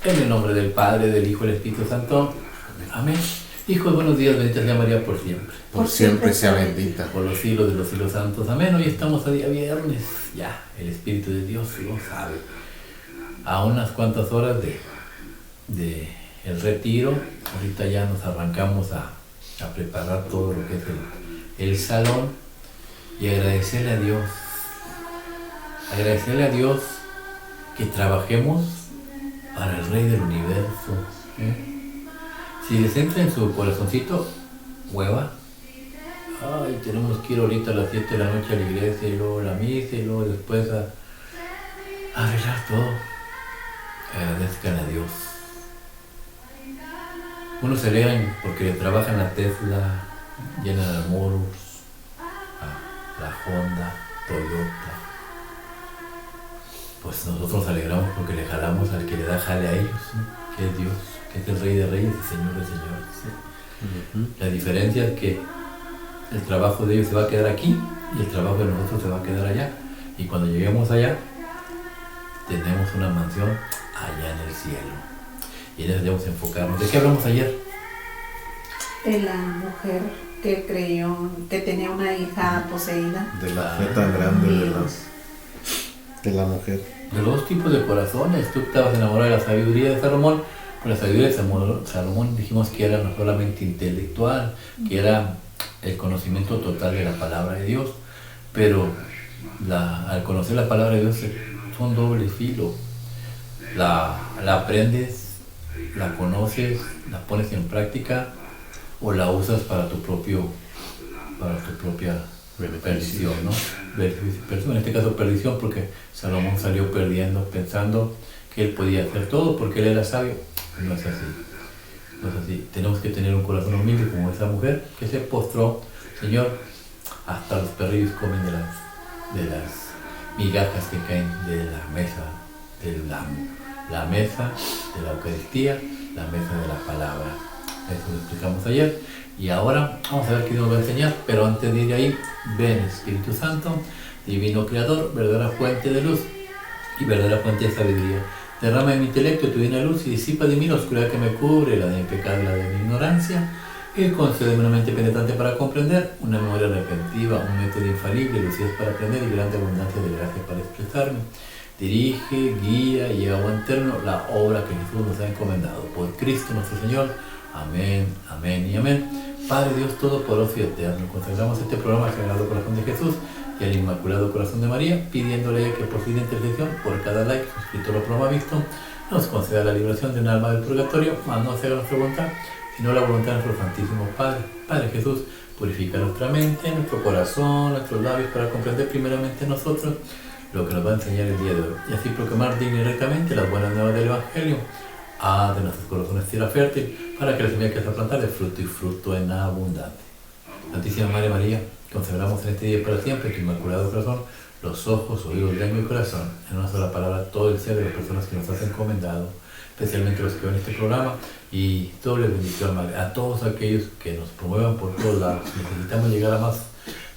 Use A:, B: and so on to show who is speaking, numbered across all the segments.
A: En el nombre del Padre, del Hijo y del Espíritu Santo. Amén. Hijos, buenos días, bendita sea María por siempre.
B: Por siempre sea bendita.
A: Por los siglos de los siglos santos. Amén. Hoy estamos a día viernes. Ya, el Espíritu de Dios lo sabe. A unas cuantas horas de el retiro. Ahorita ya nos arrancamos a preparar todo lo que es el salón. Y agradecerle a Dios. Agradecerle a Dios que trabajemos para el Rey del Universo. Si les entra en su corazoncito, hueva. Ay, tenemos que ir ahorita a las 7 de la noche a la iglesia y luego a la misa y luego después a arreglar todo. Agradezcan a Dios. Unos se alegran porque trabajan la Tesla, llenan a Morus, a la Honda, Toyota. Pues nosotros nos alegramos porque le jalamos al que le da jale a ellos, ¿sí? Que es Dios, que es el Rey de Reyes y Señor de Señores. ¿Sí? La diferencia es que el trabajo de ellos se va a quedar aquí y el trabajo de nosotros se va a quedar allá. Y cuando lleguemos allá, tenemos una mansión allá en el cielo. Y en eso debemos enfocarnos. ¿De qué hablamos ayer?
C: De la mujer que creyó que tenía una hija poseída.
B: De la fe tan grande de la mujer.
A: De los dos tipos de corazones. Tú estabas enamorado de la sabiduría de Salomón, pero la sabiduría de Salomón dijimos que era no solamente intelectual, que era el conocimiento total de la palabra de Dios, pero al conocer la palabra de Dios son doble filo. La aprendes, la conoces, la pones en práctica o la usas para tu propia perdición, ¿no? En este caso perdición, porque Salomón salió perdiendo, pensando que él podía hacer todo porque él era sabio. No es así. No es así. Tenemos que tener un corazón humilde como esa mujer que se postró. Señor, hasta los perrillos comen de las migajas que caen de la mesa, la mesa de la Eucaristía, la mesa de la palabra. Eso lo explicamos ayer. Y ahora vamos a ver qué nos va a enseñar, pero antes de ir ahí, ven Espíritu Santo, Divino Creador, verdadera fuente de luz y verdadera fuente de sabiduría. Derrama en mi intelecto tu divina luz y disipa de mí la oscuridad que me cubre, la de mi pecado y la de mi ignorancia, y concédeme una mente penetrante para comprender, una memoria retentiva, un método infalible, lucidez para aprender y grande abundancia de gracia para expresarme. Dirige, guía y lleva a buen término la obra que Jesús nos ha encomendado. Por Cristo nuestro Señor. Amén, amén y amén. Padre Dios Todopoderoso y Eterno, consagramos este programa al Sagrado Corazón de Jesús y al Inmaculado Corazón de María, pidiéndole que por su intercesión, por cada like, suscrito o programa visto, nos conceda la liberación de un alma del purgatorio, mas no sea nuestra voluntad, sino la voluntad de nuestro Santísimo Padre. Padre Jesús, purifica nuestra mente, nuestro corazón, nuestros labios, para comprender primeramente nosotros lo que nos va a enseñar el día de hoy, y así proclamar digna y rectamente las buenas nuevas del Evangelio. De nuestros corazones tierra fértil, para que la semilla que se planta de fruto y fruto en abundante. Santísima Madre María, consagramos en este día y para siempre tu Inmaculado Corazón, los ojos, oídos, lengua y corazón, en una sola palabra, todo el ser de las personas que nos has encomendado, especialmente los que ven este programa, y doble bendición, Madre, a todos aquellos que nos promuevan por todos lados. Necesitamos llegar a más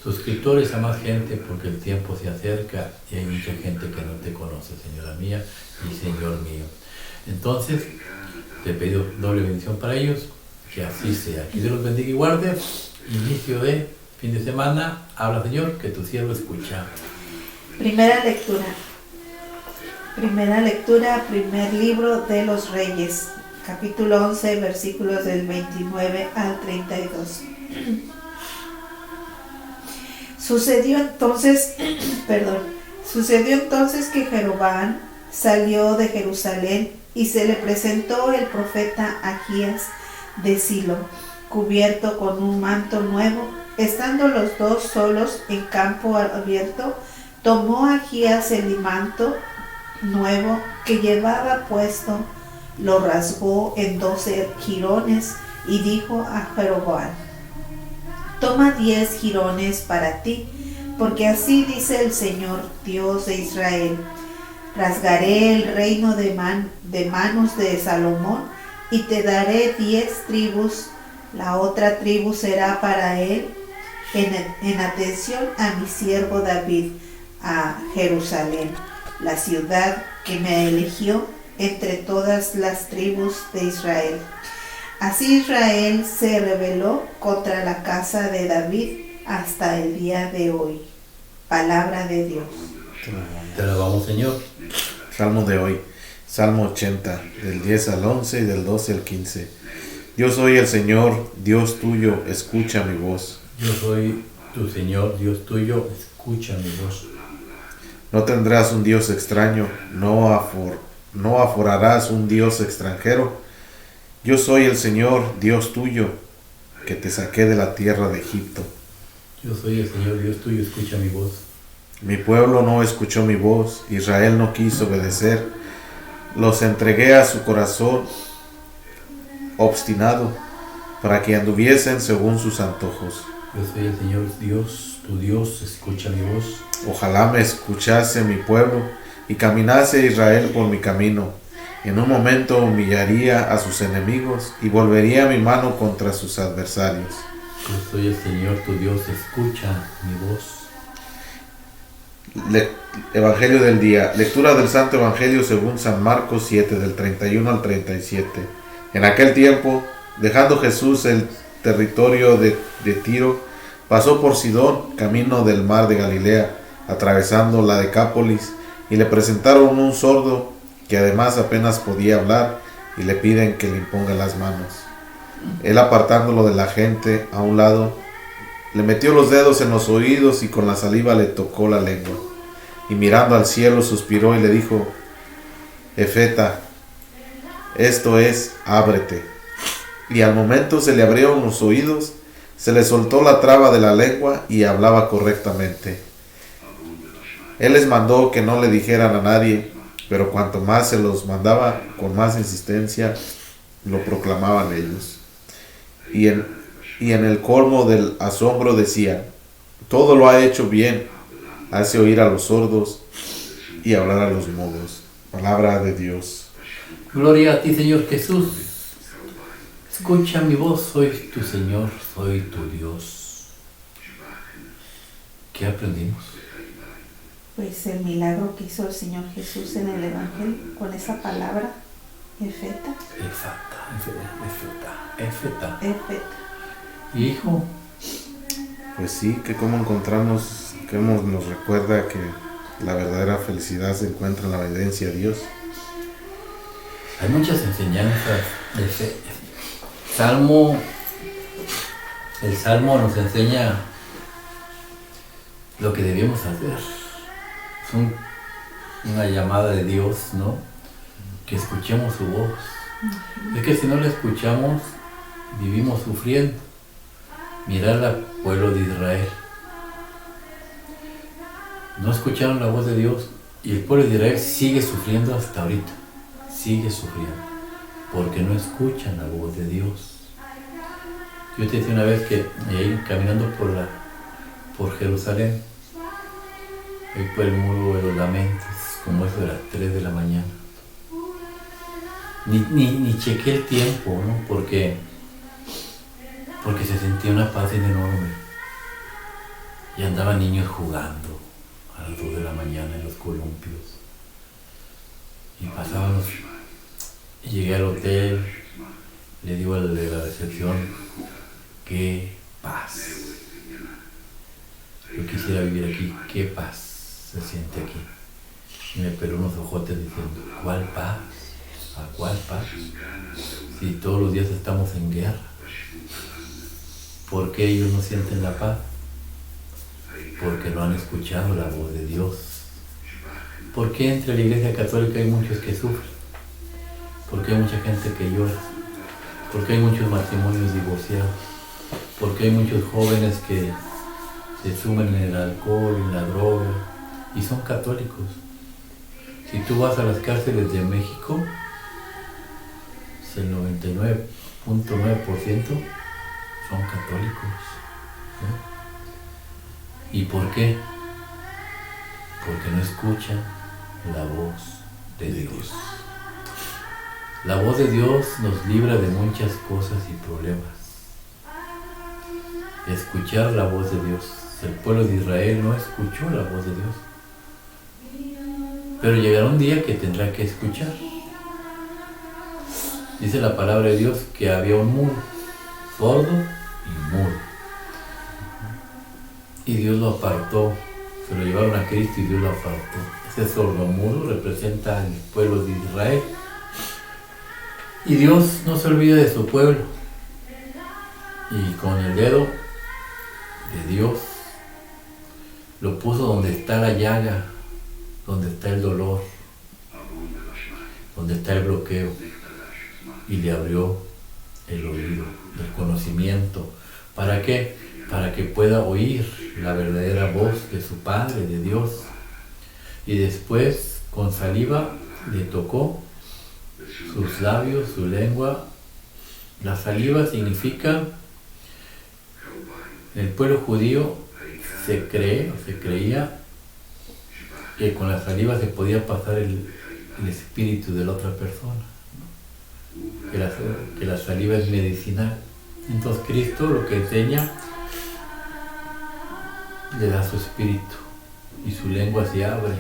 A: suscriptores, a más gente, porque el tiempo se acerca y hay mucha gente que no te conoce, Señora mía y Señor mío. Entonces, te pido doble bendición para ellos, que así sea. Que Dios los bendiga y guarde. Inicio de fin de semana. Habla, Señor, que tu siervo escucha.
C: Primera lectura. Primera lectura, primer libro de los Reyes, capítulo 11, versículos del 29 al 32. Sucedió entonces que Jeroboam salió de Jerusalén y se le presentó el profeta Ahías de Silo, cubierto con un manto nuevo. Estando los dos solos en campo abierto, tomó Ahías el manto nuevo que llevaba puesto, lo rasgó en 12 jirones y dijo a Jeroboam: toma 10 jirones para ti, porque así dice el Señor, Dios de Israel: rasgaré el reino de manos de Salomón y te daré 10 tribus. La otra tribu será para él en atención a mi siervo David, a Jerusalén, la ciudad que me eligió entre todas las tribus de Israel. Así Israel se rebeló contra la casa de David hasta el día de hoy. Palabra de Dios.
A: Te alabamos, Señor.
B: Salmo de hoy, Salmo 80, del 10 al 11 y del 12 al 15. Yo soy el Señor, Dios tuyo, escucha mi voz.
A: Yo soy tu Señor, Dios tuyo, escucha mi voz.
B: No tendrás un Dios extraño, no aforarás un Dios extranjero. Yo soy el Señor, Dios tuyo, que te saqué de la tierra de Egipto.
A: Yo soy el Señor, Dios tuyo, escucha mi voz.
B: Mi pueblo no escuchó mi voz, Israel no quiso obedecer. Los entregué a su corazón obstinado, para que anduviesen según sus antojos.
A: Yo soy el Señor, Dios, tu Dios, escucha mi voz.
B: Ojalá me escuchase mi pueblo, y caminase Israel por mi camino. En un momento humillaría a sus enemigos, y volvería mi mano contra sus adversarios.
A: Yo soy el Señor, tu Dios, escucha mi voz.
B: Evangelio del día. Lectura del Santo Evangelio según San Marcos 7, del 31 al 37. En aquel tiempo, dejando Jesús el territorio de Tiro, pasó por Sidón, camino del mar de Galilea, atravesando la Decápolis, y le presentaron un sordo, que además apenas podía hablar, y le piden que le imponga las manos. Él, apartándolo de la gente a un lado, le metió los dedos en los oídos y con la saliva le tocó la lengua. Y mirando al cielo suspiró y le dijo: Efeta, esto es, ábrete. Y al momento se le abrieron los oídos, se le soltó la traba de la lengua y hablaba correctamente. Él les mandó que no le dijeran a nadie, pero cuanto más se los mandaba, con más insistencia lo proclamaban ellos. Y en el colmo del asombro decían: todo lo ha hecho bien, hace oír a los sordos y hablar a los mudos. Palabra de Dios.
A: Gloria a ti, Señor Jesús. Escucha mi voz, soy tu Señor, soy tu Dios. ¿Qué aprendimos?
C: Pues el milagro que hizo el Señor Jesús en el Evangelio con esa palabra, Efeta.
A: Efeta. Hijo.
B: Pues sí, que como encontramos, que nos recuerda que la verdadera felicidad se encuentra en la obediencia a Dios.
A: Hay muchas enseñanzas. El Salmo nos enseña lo que debemos hacer. Es una llamada de Dios, ¿no? Que escuchemos su voz. Es que si no la escuchamos, vivimos sufriendo. Mirad al pueblo de Israel. No escucharon la voz de Dios y el pueblo de Israel sigue sufriendo hasta ahorita. Sigue sufriendo porque no escuchan la voz de Dios. Yo te decía una vez que caminando por Jerusalén, ahí por el muro de los lamentos, como eso de las 3 de la mañana. Ni chequé el tiempo, ¿no? Porque se sentía una paz enorme. Y andaban niños jugando a las 2 de la mañana en los columpios. Y pasábamos, y llegué al hotel, le digo al de la recepción: qué paz. Yo quisiera vivir aquí, qué paz se siente aquí. Y me peló unos ojotes diciendo: ¿cuál paz? ¿A cuál paz? Si todos los días estamos en guerra. ¿Por qué ellos no sienten la paz? Porque no han escuchado la voz de Dios. ¿Por qué entre la Iglesia Católica hay muchos que sufren? ¿Por qué hay mucha gente que llora? ¿Por qué hay muchos matrimonios divorciados? ¿Por qué hay muchos jóvenes que se sumen en el alcohol, en la droga y son católicos? Si tú vas a las cárceles de México, el 99.9% son católicos. ¿Y por qué? Porque no escuchan la voz de Dios. La voz de Dios nos libra de muchas cosas y problemas. Escuchar la voz de Dios. El pueblo de Israel no escuchó la voz de Dios. Pero llegará un día que tendrá que escuchar. Dice la palabra de Dios que había un mudo, sordo y mudo. Y Dios lo apartó, se lo llevaron a Cristo y Dios lo apartó. Ese sordo mudo representa al pueblo de Israel. Y Dios no se olvida de su pueblo. Y con el dedo de Dios lo puso donde está la llaga, donde está el dolor, donde está el bloqueo. Y le abrió el oído del conocimiento. ¿Para qué? Para que pueda oír la verdadera voz de su Padre, de Dios. Y después, con saliva, le tocó sus labios, su lengua. La saliva significa, en el pueblo judío se creía que con la saliva se podía pasar el espíritu de la otra persona, que la saliva es medicinal. Entonces Cristo lo que enseña, le da su espíritu y su lengua se abre.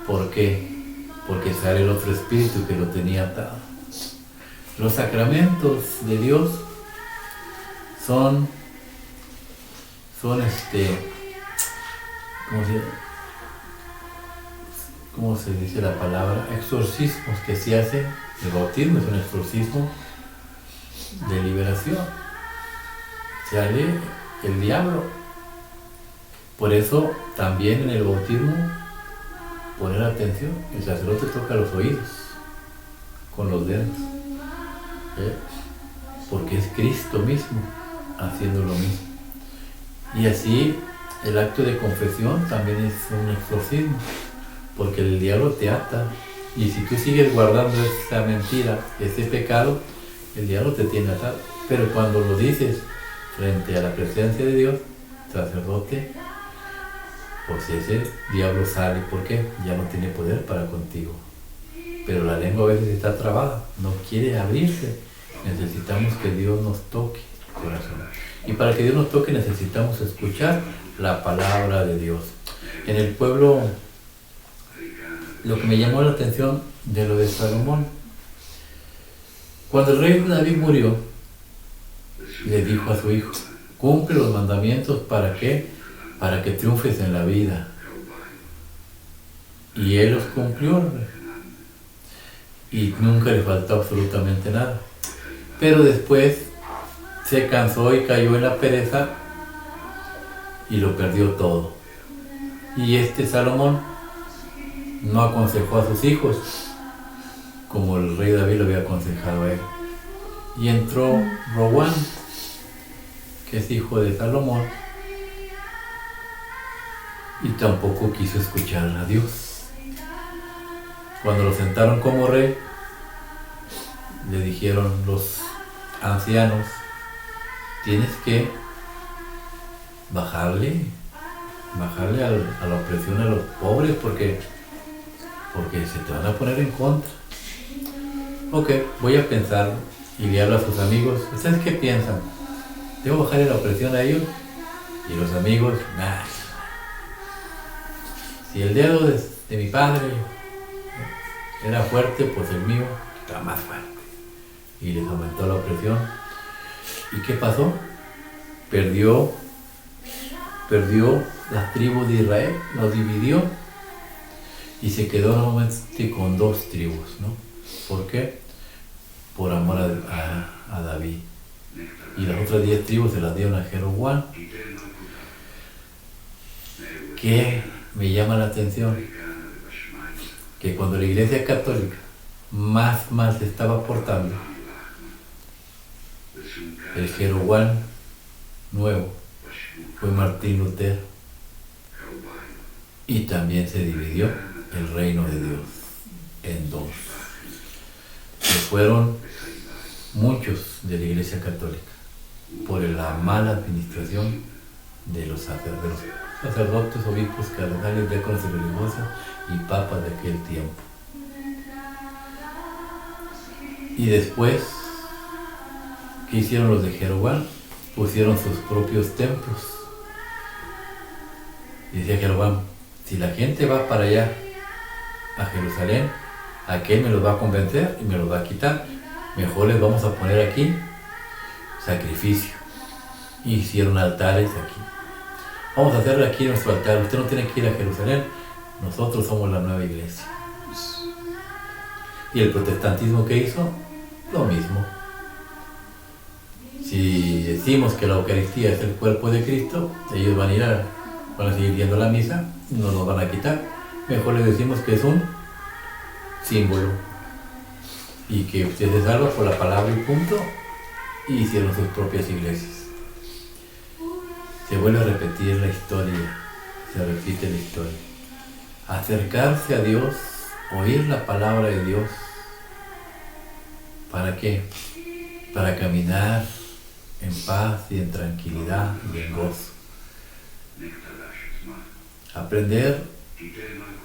A: ¿Por qué? Porque sale el otro espíritu que lo tenía atado. Los sacramentos de Dios son ¿cómo se dice la palabra? Exorcismos que se hacen. El bautismo es un exorcismo de liberación. Sale el diablo. Por eso también en el bautismo, poner atención, el sacerdote toca los oídos con los dedos, porque es Cristo mismo haciendo lo mismo. Y así el acto de confesión también es un exorcismo, porque el diablo te ata, y si tú sigues guardando esa mentira, ese pecado, el diablo te tiene atado. Pero cuando lo dices frente a la presencia de Dios, sacerdote, pues ese diablo sale. ¿Por qué? Ya no tiene poder para contigo. Pero la lengua a veces está trabada, no quiere abrirse. Necesitamos que Dios nos toque el corazón. Y para que Dios nos toque necesitamos escuchar la palabra de Dios. En el pueblo, lo que me llamó la atención de lo de Salomón, cuando el rey David murió, le dijo a su hijo: cumple los mandamientos. ¿Para qué? Para que triunfes en la vida. Y él los cumplió, y nunca le faltó absolutamente nada. Pero después se cansó y cayó en la pereza y lo perdió todo. Y Salomón no aconsejó a sus hijos como el rey David lo había aconsejado a él. Y entró Roboam, que es hijo de Salomón, y tampoco quiso escuchar a Dios. Cuando lo sentaron como rey, le dijeron los ancianos: tienes que bajarle a la opresión a los pobres, porque se te van a poner en contra. Ok, voy a pensar. Y le habla a sus amigos: ¿ustedes qué piensan? ¿Debo bajarle la opresión a ellos? Y los amigos: nah. Si el dedo de mi padre era fuerte, pues el mío está más fuerte. Y les aumentó la opresión. ¿Y qué pasó? Perdió las tribus de Israel, los dividió y se quedó nuevamente con 2 tribus, ¿no? ¿Por qué? Por amor a David. Y las otras 10 tribus se las dieron a Jeroboam. ¿Qué me llama la atención? Que cuando la Iglesia Católica más mal se estaba portando, el Jeroboam nuevo fue Martín Lutero, y también se dividió el reino de Dios en 2. Se fueron muchos de la Iglesia Católica por la mala administración de los sacerdotes, obispos, cardenales, diáconos y religiosos y papas de aquel tiempo. Y después, ¿qué hicieron los de Jeroboam? Pusieron sus propios templos. Y decía Jeroboam: si la gente va para allá, a Jerusalén, aquel me los va a convencer y me los va a quitar. Mejor les vamos a poner aquí sacrificio. Hicieron altares aquí. Vamos a hacerle aquí nuestro altar. Usted no tiene que ir a Jerusalén. Nosotros somos la nueva iglesia. Y el protestantismo que hizo, lo mismo. Si decimos que la Eucaristía es el cuerpo de Cristo, ellos van a seguir viendo la misa, no nos van a quitar. Mejor les decimos que es un símbolo y que usted se salva por la palabra y punto, y hicieron sus propias iglesias. Se vuelve a repetir la historia, se repite la historia. Acercarse a Dios, oír la palabra de Dios. ¿Para qué? Para caminar en paz y en tranquilidad y en gozo. Aprender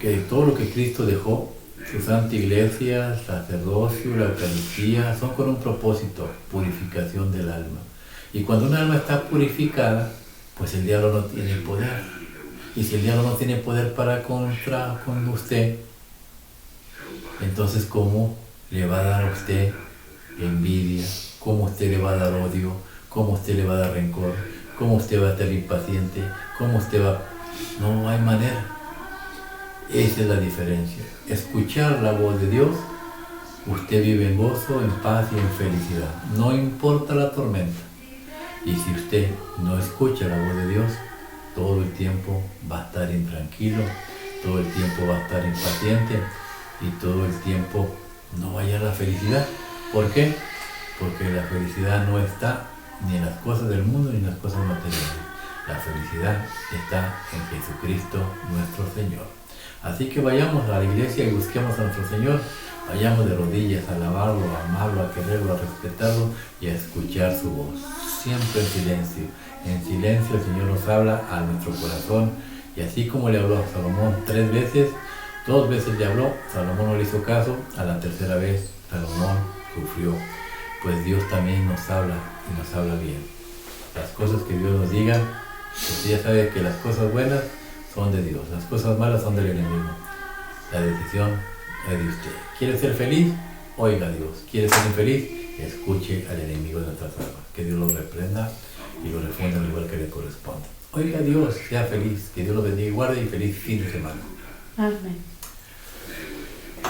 A: que todo lo que Cristo dejó, su Santa Iglesia, el sacerdocio, la Eucaristía, son con un propósito, purificación del alma. Y cuando un alma está purificada, pues el diablo no tiene poder. Y si el diablo no tiene poder para con usted, entonces ¿cómo le va a dar a usted envidia? ¿Cómo usted le va a dar odio? ¿Cómo usted le va a dar rencor? ¿Cómo usted va a estar impaciente? ¿Cómo usted va? No hay manera. Esa es la diferencia. Escuchar la voz de Dios, usted vive en gozo, en paz y en felicidad. No importa la tormenta. Y si usted no escucha la voz de Dios, todo el tiempo va a estar intranquilo, todo el tiempo va a estar impaciente y todo el tiempo no va a hallar la felicidad. ¿Por qué? Porque la felicidad no está ni en las cosas del mundo ni en las cosas materiales. La felicidad está en Jesucristo nuestro Señor. Así que vayamos a la iglesia y busquemos a nuestro Señor. Vayamos de rodillas a alabarlo, a amarlo, a quererlo, a respetarlo y a escuchar su voz. Siempre en silencio. En silencio el Señor nos habla a nuestro corazón. Y así como le habló a Salomón 3 veces, 2 veces le habló, Salomón no le hizo caso, a la tercera vez Salomón sufrió. Pues Dios también nos habla y nos habla bien. Las cosas que Dios nos diga, pues ya sabe que las cosas buenas son de Dios, las cosas malas son del enemigo. La decisión es de usted. ¿Quiere ser feliz? Oiga a Dios. ¿Quiere ser infeliz? Escuche al enemigo de nuestras almas. Que Dios lo reprenda y lo refunda al igual que le corresponde. Oiga a Dios, sea feliz. Que Dios lo bendiga y guarde y feliz fin de semana.
C: Amén.